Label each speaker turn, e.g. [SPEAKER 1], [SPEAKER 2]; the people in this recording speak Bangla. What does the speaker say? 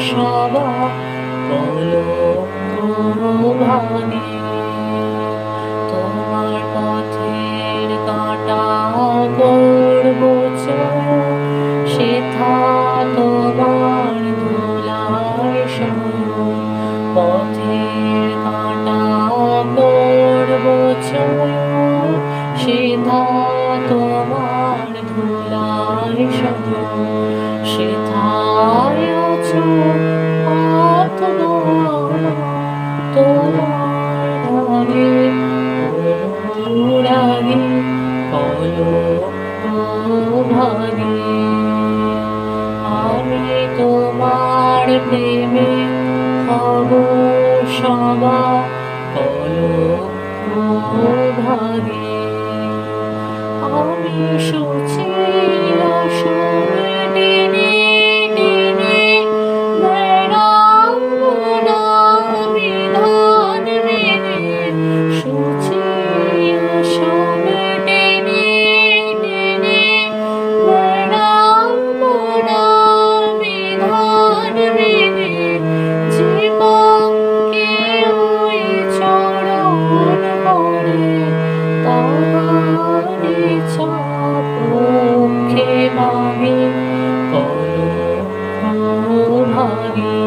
[SPEAKER 1] সবা কলঙ্ক ভাঙে। তোমার পথের কাঁটা করব সেথা তোমার ধুলার শয়ন। পথের কাঁটা করব সেথা তোমার ধুলার শয়ন। সেথায় আছো তোমার রাগে অনুরাগে কলঙ্ক ভাঙে। আমি তোমার প্রেমে হব সবা কলঙ্ক ভাঙে। আমি শুছি টেনে টেনে বেড়াবো না বিধান মেনে। শুছি টেনে টেনে বেড়াবো না বিধান মেনে। জীবনকে ওই চরণ করে তাহারি পক্ষে ভাঙে কলঙ্ক ভাঙে।